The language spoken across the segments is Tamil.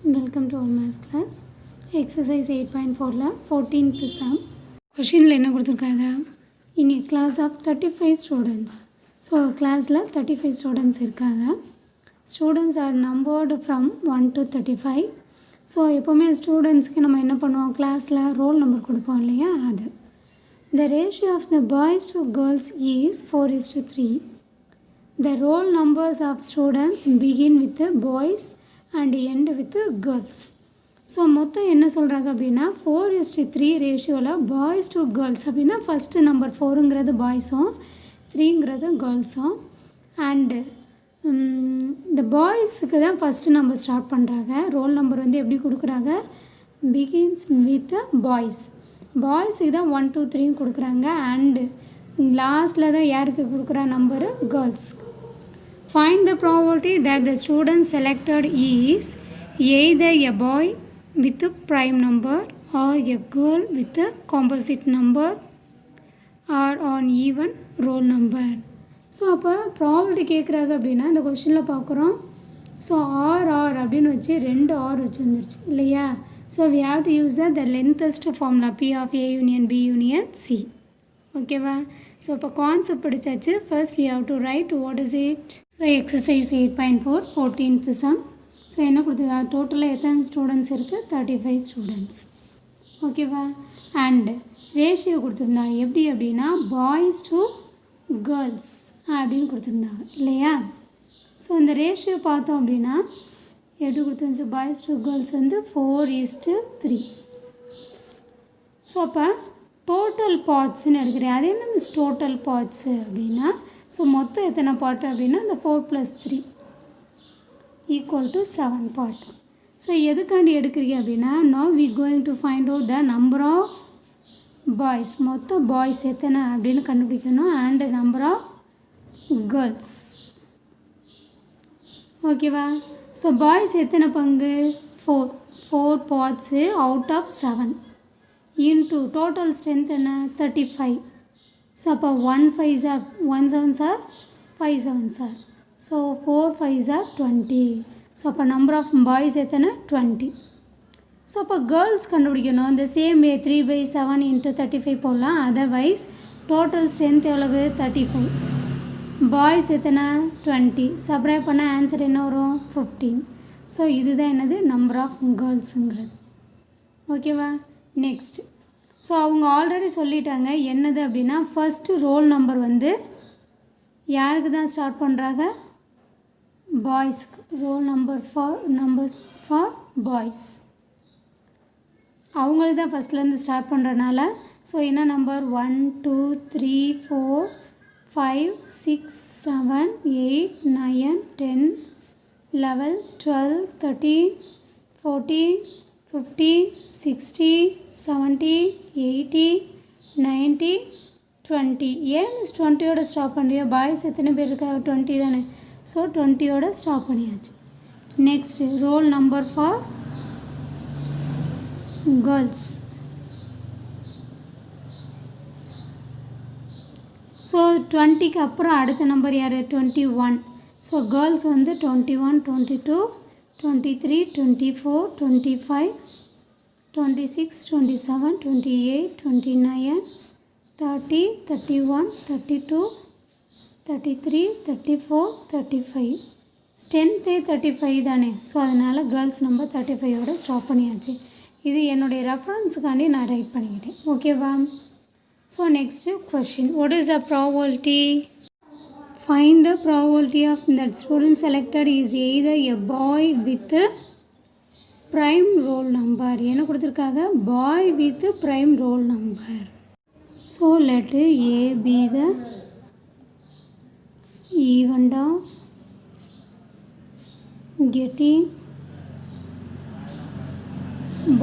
Welcome to all maths class. Exercise 8.4 14th sum. Question என்ன கொடுத்திருக்காங்க? In a class of 35 students. So classல 35 students இருக்காங்க. Students are numbered from 1 to 35. So எப்பவுமே ஸ்டூடெண்ட்ஸ்க்கு நம்ம என்ன பண்ணுவோம், கிளாஸில் ரோல் நம்பர் கொடுப்போம் இல்லையா, அது. The ratio of the boys to girls is 4:3. The roll numbers of students begin with the boys and end with the girls. So மொத்தம் என்ன சொல்கிறாங்க அப்படின்னா 4:3 ரேஷியோவில் பாய்ஸ் டு கேர்ள்ஸ் அப்படின்னா ஃபஸ்ட்டு நம்பர் 4ங்கிறது பாய்ஸும் 3ங்கிறது கேர்ள்ஸும் அண்டு இந்த பாய்ஸுக்கு தான் ஃபஸ்ட்டு நம்பர் ஸ்டார்ட் பண்ணுறாங்க. ரோல் நம்பர் வந்து எப்படி கொடுக்குறாங்க, பிகின்ஸ் வித் பாய்ஸ். பாய்ஸுக்கு தான் 1 2 3 கொடுக்குறாங்க அண்டு லாஸ்ட்டில் தான் யாருக்கு கொடுக்குற number, கேர்ள்ஸ்க்கு. Find the probability that the student selected is either a boy with a prime number or a girl with a composite number or an even roll number. So அப்போ ப்ராபபிலிட்டி கேட்குறாங்க அப்படின்னா இந்த கொஷினில் பார்க்குறோம். ஸோ ஆர் அப்படின்னு வச்சு 2 ஆர் வச்சு வந்துருச்சு இல்லையா. So we have to use the lengthest formula P of A union B union C. ஓகேவா. ஸோ இப்போ கான்செப்ட் படித்தாச்சு. First we have to write what is it. So exercise 8.4 14th sum. So என்ன கொடுத்துருக்காங்க, டோட்டலாக எத்தனை ஸ்டூடெண்ட்ஸ் இருக்குது, 35 ஸ்டூடெண்ட்ஸ். ஓகேவா. அண்டு ரேஷியோ கொடுத்துருந்தாங்க எப்படி அப்படின்னா பாய்ஸ் டு கேர்ள்ஸ் அப்படின்னு கொடுத்துருந்தாங்க இல்லையா. ஸோ இந்த ரேஷியோ பார்த்தோம் அப்படின்னா எப்படி கொடுத்துருந்துச்சு, பாய்ஸ் டு கேர்ள்ஸ் வந்து 4:3. ஸோ அப்போ டோட்டல் பார்ட்ஸ்ன்னு எடுக்கிறேன். அது என்ன மிஸ் டோட்டல் பார்ட்ஸு அப்படின்னா, ஸோ மொத்தம் எத்தனை பார்ட் அப்படின்னா இந்த 4 + 3 = 7 பார்ட். ஸோ எதுக்காண்டி எடுக்கிறீங்க அப்படின்னா, now we going to find out the number of boys. மொத்தம் பாய்ஸ் எத்தனை அப்படின்னு கண்டுபிடிக்கணும் அண்ட் நம்பர் ஆஃப் கேர்ள்ஸ். ஓகேவா. ஸோ பாய்ஸ் எத்தனை பங்கு, 4 parts out of 7 into total strength என்ன 35. ஸோ அப்போ 1 5s are 1 7s are 5 7s are. So 4 5s are 20. So அப்போ நம்பர் ஆஃப் பாய்ஸ் எத்தனை 20. ஸோ அப்போ கேர்ள்ஸ் கண்டுபிடிக்கணும். இந்த சேம் வே 3/7 into 35 போடலாம். அதர்வைஸ் டோட்டல் ஸ்ட்ரென்த் எவ்வளவு 35, பாய்ஸ் எத்தனை 20. சப்ராக்ட் பண்ண ஆன்சர் என்ன வரும் 15. ஸோ இதுதான் என்னது நம்பர் ஆஃப் கேர்ள்ஸுங்கிறது. ஓகேவா. நெக்ஸ்ட் ஸோ அவங்க ஆல்ரெடி சொல்லிட்டாங்க என்னது அப்படின்னா, ஃபஸ்ட்டு ரோல் நம்பர் வந்து யாருக்கு தான் ஸ்டார்ட் பண்ணுறாங்க, பாய்ஸ்க்கு. ரோல் நம்பர் ஃபார் பாய்ஸ் அவங்களுக்கு தான் ஃபஸ்ட்லேருந்து ஸ்டார்ட் பண்ணுறனால ஸோ என்ன நம்பர் 1 2 3 4 5 6 7 8 9 10 11 12 13 14 15 16 17 18 19 20. ஏன் மிஸ் 20யோட ஸ்டாப் பண்ணுறியோ, பாய்ஸ் எத்தனை பேர் இருக்கா 20 தானே. ஸோ 20யோட ஸ்டாப் பண்ணியாச்சு. Next roll number for girls. So 20க்கு அப்புறம் அடுத்த நம்பர் யார் 21. ஸோ கேர்ள்ஸ் வந்து 21 22 23 24 25 26 27 28 29 30 31 32 33 34 35. ஸ்ட்ரென்த்தே 35 தானே. ஸோ அதனால் கேர்ள்ஸ் நம்பர் 35யோட ஸ்டாப் பண்ணியாச்சு. இது என்னுடைய ரெஃபரன்ஸுக்காண்டி நான் ரைட் பண்ணிக்கிட்டேன். ஓகேவா. So next question, what is the probability. Find the probability of that student selected is either a boy with prime roll number. என்ன கொடுத்துருக்காங்க, boy with prime roll number. So let A be the event of getting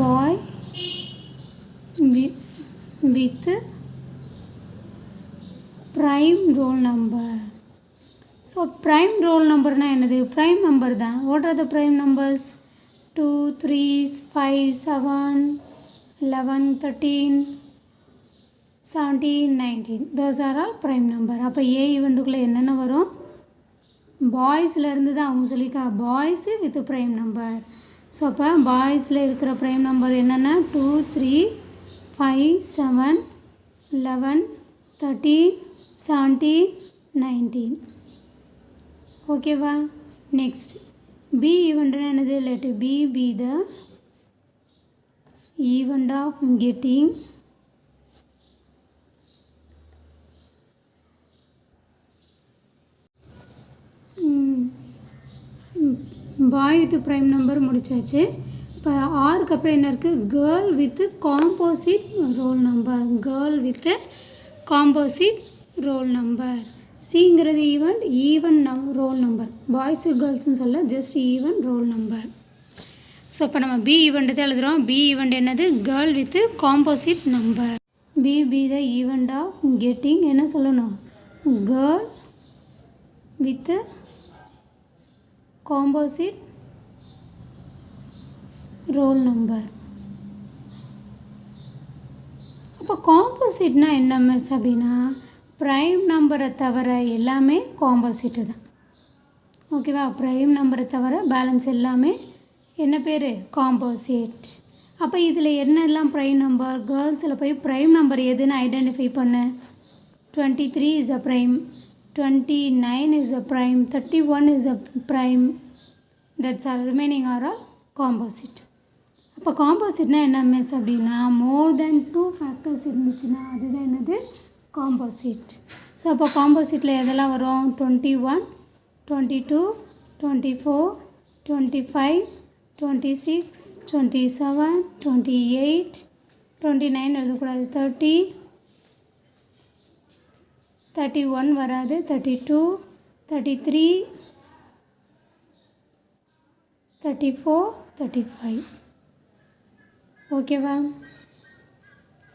boy with prime roll number. So prime roll நம்பர்னால் என்னது, ப்ரைம் நம்பர் தான். What are the prime numbers 2 3 5 7 11 13 17 19. Those are all prime number. அப்போ ஏ ஈவெண்ட்டுக்குள்ளே என்னென்ன வரும், பாய்ஸ்லேருந்து தான் அவங்க சொல்லியிருக்கா, boys with prime number. So அப்போ பாய்ஸில் இருக்கிற ப்ரைம் நம்பர் என்னென்னா 2 3 5 7 11 13 17 19. ஓகேவா? நெக்ஸ்ட் பி ஈவெண்ட்னா என்னது? Let B be the event of getting boy with prime number முடிச்சாச்சு. இப்போ ஆருக்கு அப்புறம் என்ன இருக்குது? Girl with composite roll number. Girl with composite roll number. சிங்கிறது ஈவன் ரோல் நம்பர். பாய்ஸு கேர்ள்ஸ்னு சொல்ல, just even roll number. So இப்போ நம்ம பி ஈவெண்ட் தான் எழுதுகிறோம். பி ஈவெண்ட் என்னது? Girl with composite number. B the event of getting என்ன சொல்லணும்? Girl with composite roll number. அப்போ காம்போசிட்னா என்ன மிஸ் அப்படின்னா, ப்ரைம் நம்பரை தவிர எல்லாமே காம்போசிட்டு தான். ஓகேவா? ப்ரைம் நம்பரை தவிர பேலன்ஸ் எல்லாமே என்ன பேர்? காம்போசிட். அப்போ இதில் என்னெல்லாம் ப்ரைம் நம்பர்? கேர்ள்ஸில் போய் ப்ரைம் நம்பர் எதுன்னு ஐடென்டிஃபை பண்ணு. 23 is a prime, 29 is a prime, 31 is a prime. That's all. Remaining are all composite. அப்போ காம்போசிட்னா என்ன மிஸ் அப்படின்னா, மோர் தென் 2 ஃபேக்டர்ஸ் இருந்துச்சுன்னா அதுதான் என்னது? காம்போசிட். ஸோ அப்போ காம்போசிட்டில் எதெல்லாம் வரும்? 21, 22, 24, 25, 26, 27, 28, 29 எழுதக்கூடாது, 30, 31 வராது, 32, 33, 34, 35. ஓகேவா?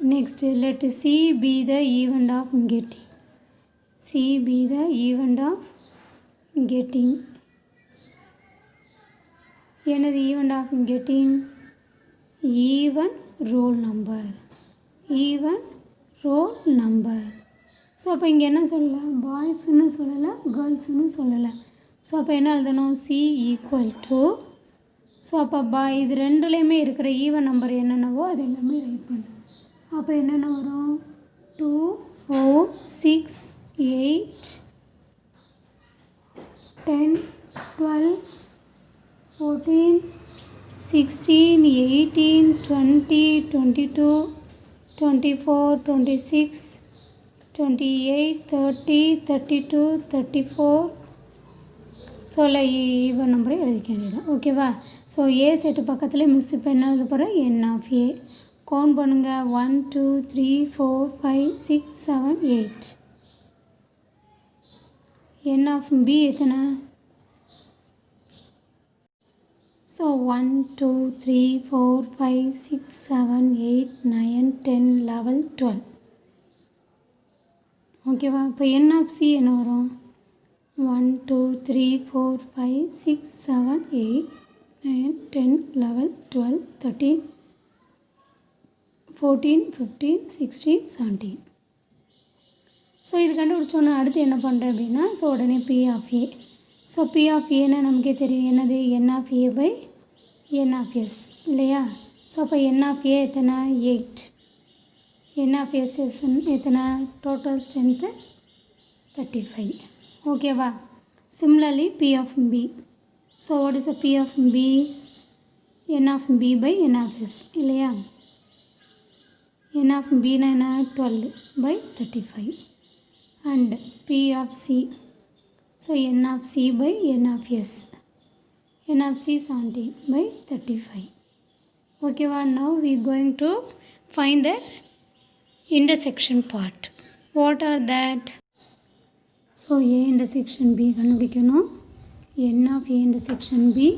Next let C be the event of getting. C be the event of getting. என்னது event of getting? Even roll number. Even roll number. So அப்போ இங்கே என்ன சொல்லலை? பாய்ஸ்ன்னு சொல்லலை, கேர்ள்ஸ்ன்னு சொல்லலை. ஸோ அப்போ என்ன எழுதணும்? C equal to. ஸோ அப்போ இது ரெண்டுலேயுமே இருக்கிற ஈவன் நம்பர் என்னென்னவோ அது எல்லாமே ரைட் பண்ணு. அப்போ என்னென்ன வரும்? 2, 4, 6, 8, 10, 12, 14, 16, 18, 20, 22, 24, 26, 28, 30, 32, 34. ஸோ ஈவன் நம்பரை எழுதிக்க வேண்டியதான். ஓகேவா? ஸோ ஏ செட்டு பக்கத்தில் மிஸ் இப்போ என்ன எழுத போகிறேன்? என் ஆஃப் ஏ. கவுண்ட் பண்ணுங்கள். 1 2 3 4 5 6 7 8. என் ஆஃப் பி எத்தனை? ஸோ 1 2 3 4 5 6 7 8 9 10 11 12. ஓகேவா? இப்போ என் ஆஃப் சி என்ன வரும்? 1 2 3 4 5 6 7 8 9 10 11 12 13 14 15 16 17. ஸோ இது கண்டுபிடிச்சோன்னா அடுத்து என்ன பண்ணுறேன் அப்படின்னா, ஸோ உடனே P of A. So P of ஏன்னா நமக்கே தெரியும் என்னது? N of A by N of S இல்லையா? ஸோ அப்போ என் ஆஃப் ஏ எத்தனை? 8. என் ஆஃப் எஸ் எத்தனை? Total strength 35. ஓகேவா? Similarly P of B. So what is the P of B? N of B by N of S இல்லையா? என் ஆஃப் பினா என்ன? 12 by 35. And P of C. So n of C by N of S. N of C 17 by 35. ஓகேவா? now we going to find the intersection part. What are that? So A intersection B கண்டுபிடிக்கணும். N of A intersection B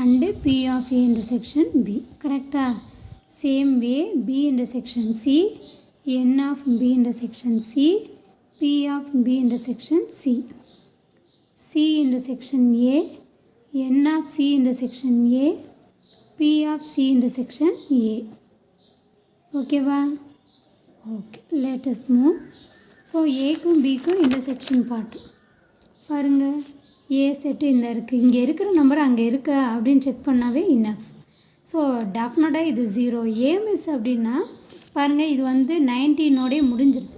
and P of A intersection B. கரெக்டாக? Same way B intersection C, n of B intersection C, P of B intersection C. C intersection A, n of C intersection A, P of C intersection A. ஓகேவா? Okay, latest move. ஸோ ஏக்கும் பிக்கும் இன்டர்செக்ஷன் பார்ட் பாருங்கள். ஏ செட்டு இந்த இருக்குது, இங்கே இருக்கிற நம்பர் அங்கே இருக்கா அப்படின்னு செக் பண்ணாவே இனஃப். ஸோ டெஃபினட்டாக இது 0. ஏ மிஸ் அப்படின்னா பாருங்கள், இது வந்து 19ஓடே முடிஞ்சிருது.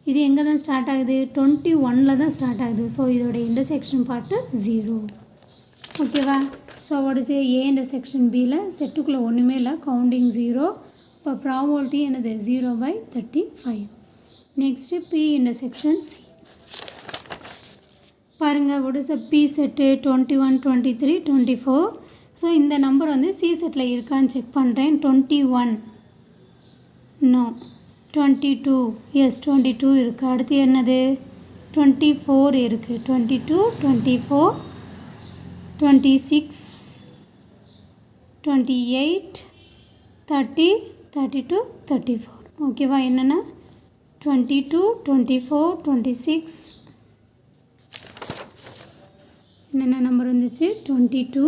இது எங்கே தான் ஸ்டார்ட் ஆகுது? 21 தான் ஸ்டார்ட் ஆகுது. ஸோ இதோட இன்டர்செக்ஷன் பார்ட்டு 0. ஓகேவா? So what is A intersection பியில் செட்டுக்குள்ளே ஒன்றுமே இல்லை, கவுண்டிங் 0. இப்போ ப்ராபபிலிட்டி என்னது? 0/35. Next B intersection C. பாருங்கள், what is B set? 21, 23, 24. So இந்த நம்பர் வந்து சி செட்டில் இருக்கான்னு செக் பண்ணுறேன். 21 நோ, 22 எஸ் 22 இருக்குது. அடுத்து என்னது? 24 இருக்குது. 22, 24, 26, 28, 30, 32, 34. ஓகேவா? என்னென்னா 22, 24, 26 என்னென்ன நம்பர் வந்துச்சு? 22,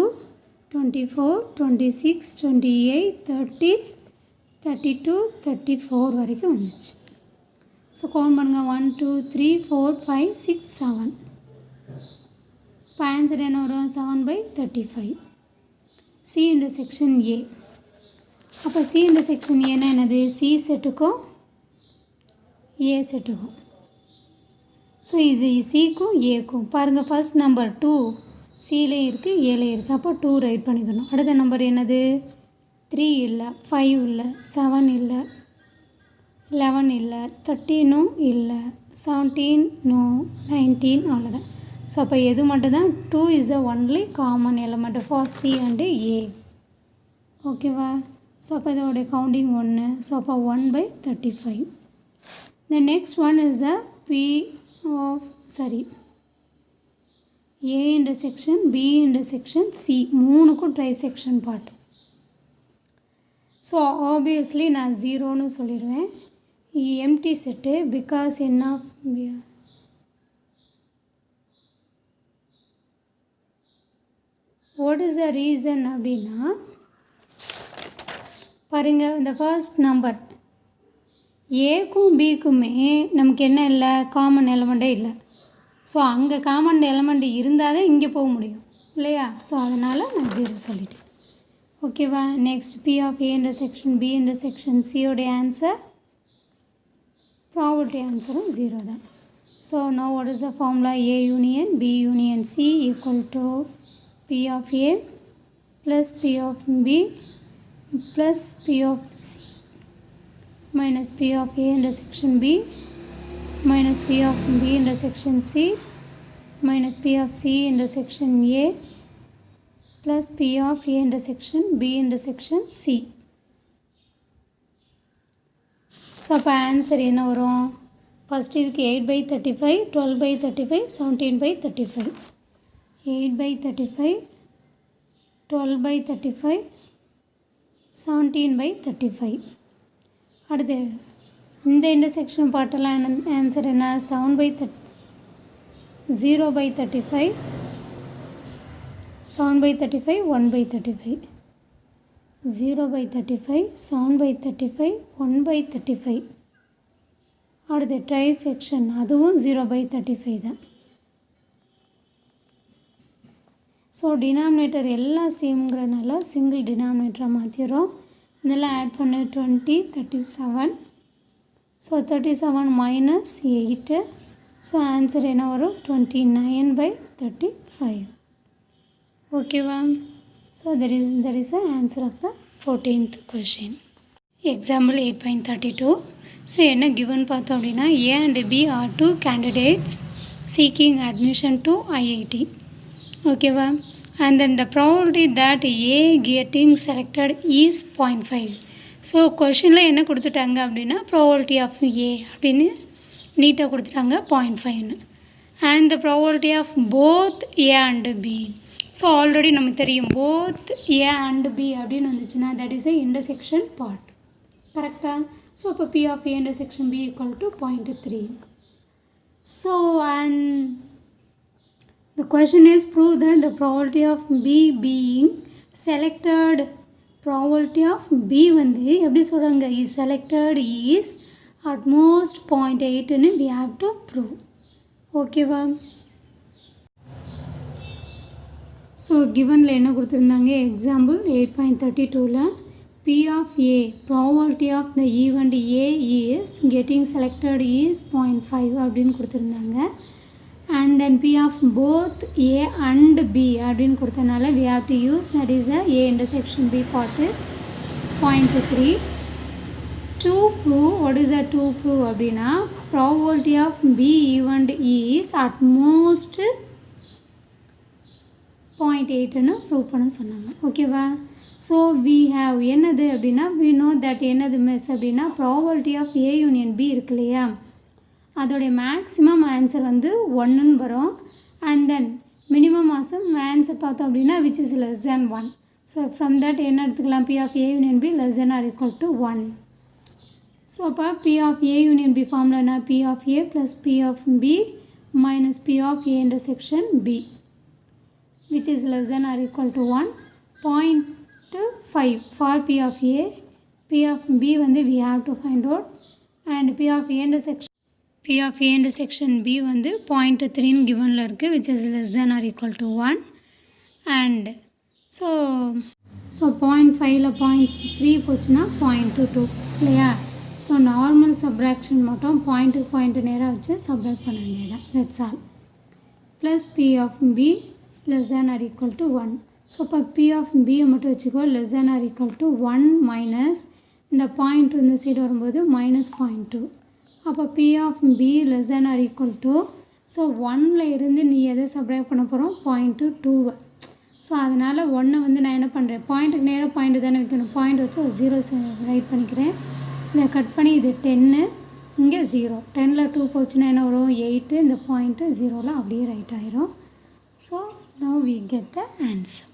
24, 26, 28, 30, 32, 34 வரைக்கும் வந்துச்சு. ஸோ கவுண்ட் பண்ணுங்கள். 1, 2, 3, 4, 5, 6, 7. இப்போ ஆன்சர் என்ன வரும்? 7/35. சி இன்டர்செக்ஷன் ஏ. அப்போ சி இன்டர்செக்ஷன் ஏன்னா என்னது? சி செட்டுக்கும் ஏ செட்டுக்கும். ஸோ இது சிக்கும் ஏக்கும். பாருங்கள், ஃபர்ஸ்ட் நம்பர் 2 சிலேயும் இருக்குது, ஏலேயும் இருக்குது. அப்போ 2 ரைட் பண்ணிக்கணும். அடுத்த நம்பர் என்னது? 3 இல்லை, 5 இல்லை, 7 இல்லை, 11 இல்லை, 13 இல்லை, 17 நோ, 19 அவ்வளோதான். ஸோ அப்போ எது மட்டும் தான்? 2 is a only common element for C and A. ஓகேவா? ஸோ அப்போ இதோடைய கவுண்டிங் 1. ஸோ அப்போ 1/35. The next one is the A intersection B intersection C. மூணுக்கும் ட்ரைசெக்ஷன் பார்ட். ஸோ ஆப்வியஸ்லி நான் 0ன்னு சொல்லிடுவேன். எம்டி செட்டு பிகாஸ் என்ன? வாட் இஸ் த ரீசன் அப்படின்னா பாருங்கள், இந்த ஃபர்ஸ்ட் நம்பர் ஏக்கும் பிக்குமே நமக்கு என்ன இல்லை? காமன் எலமெண்ட்டே இல்லை. ஸோ அங்கே காமன் எலமெண்ட் இருந்தால் தான் இங்கே போக முடியும் இல்லையா? ஸோ அதனால் நான் 0 சொல்லிட்டேன். ஓகேவா? Next P of A intersection B intersection சியோடைய ஆன்சர் ப்ராபபிலிட்டி ஆன்சரும் 0 தான். So no what is the formula? A union B union C equal to P of A plus P of B plus P of C minus P of A intersection B minus P of B intersection C minus P of C intersection A plus P of A intersection B intersection C. So அப்போ ஆன்சர் என்ன வரும்? ஃபஸ்ட் இதுக்கு 8/35, 12/35, 17/35. 8/35, 12/35, 17/35. அடுத்து இந்த இன்டர்செக்ஷன் பார்ட்டெல்லாம் ஆன்சர் என்ன? 0/35, 7/35, 1/35. 0/35, 7/35, 1/35. அடுத்து ட்ரைசெக்ஷன் அதுவும் 0/35 தான். ஸோ டினாமினேட்டர் எல்லாம் சேம்ங்கிறனால சிங்கிள் டினாமினேட்டரை மாற்றிடுறோம். இதெல்லாம் ஆட் பண்ண 20, 37. So 37 minus 8. ஸோ ஆன்சர் என்ன வரும்? 29/35. ஓகேவா? So that is the answer of the 14th question. Example 8.32. So என்ன given பார்த்தோம் அப்படின்னா A and B are 2 candidates seeking admission to IIT. ஓகேவா? And then the probability that A getting selected is 0.5. So கொஷினில் என்ன கொடுத்துட்டாங்க அப்படின்னா ப்ராபபிலிட்டி ஆஃப் ஏ அப்படின்னு நீட்டாக கொடுத்துட்டாங்க 0.5ன்னு. And the probability of both A and B. So already நமக்கு தெரியும் போத் ஏ அண்ட் பி அப்படின்னு வந்துச்சுன்னா that is A intersection part. கரெக்டாக? ஸோ அப்போ P of A intersection B equal to 0.3. So and the question is prove that the probability of B being selected, probability of B வந்து எப்படி சொல்கிறாங்க? is selected is at most 0.8 ன்னு we have to prove. ஓகேவா? ஸோ கிவனில் என்ன கொடுத்துருந்தாங்க, example 8.32ல் P of A, probability of the event A is getting selected is 0.5 அப்படின்னு கொடுத்துருந்தாங்க. And then P of both A and B அப்படின்னு கொடுத்தனால we have to use, that is the A intersection B part 0.3. To prove, what is that to prove அப்படின்னா, probability of B event is at most 0.8ன்னு ப்ரூவ் பண்ண சொன்னாங்க. ஓகேவா? ஸோ we have என்னது அப்படின்னா, we know that என்னது மிஸ் அப்படின்னா, probability of A union B இருக்கு இல்லையா, அதோடைய மேக்ஸிமம் ஆன்சர் வந்து 1ன்னு வரும். அண்ட் தென் மினிமம் ஆன்சர் பார்த்தோம் அப்படின்னா which is less than 1. So from that என்ன எடுத்துக்கலாம், P of A union B less than or equal to 1. So அப்போ P of A union B ஃபார்முலானா P of A plus P of B minus P of A intersection B which is less than or equal to 1. 0.5 for P of A. P of B வந்து we have to find out, and P of A intersection B வந்து 0.3ன்னு கிவனில் இருக்குது, which is less than or equal to 1. and so 0.5ல் 0.3 போச்சுன்னா 0.22 இல்லையா. ஸோ நார்மல் சப்ராக்ஷன் மட்டும் பாயிண்ட்டு நேராக வச்சு சப்ராக்ட் பண்ண வேண்டியதான், that's all. Plus P of B less than or equal to 1. So இப்போ P of B மட்டும் வச்சுக்கோ, less than or equal to 1 minus இந்த பாயிண்ட் இந்த சைடு வரும்போது -0.2. அப்போ P of B less than or equal to, so 1ல் இருந்து நீ எதை சப்ராக்ட் பண்ண போகிறோம், 0.2. ஸோ அதனால் 1 வந்து நான் என்ன பண்ணுறேன், பாயிண்ட்டுக்கு நேராக பாயிண்ட்டு தானே வைக்கணும், பாயிண்ட் வச்சு ஒரு 0 ரைட் பண்ணிக்கிறேன். இதை கட் பண்ணி இது 10, இங்கே 0. 10ல் 2 போச்சுன்னா என்ன வரும், 8. இந்த பாயிண்ட்டு 0ல் அப்படியே ரைட் ஆயிரும். So now we get the answer.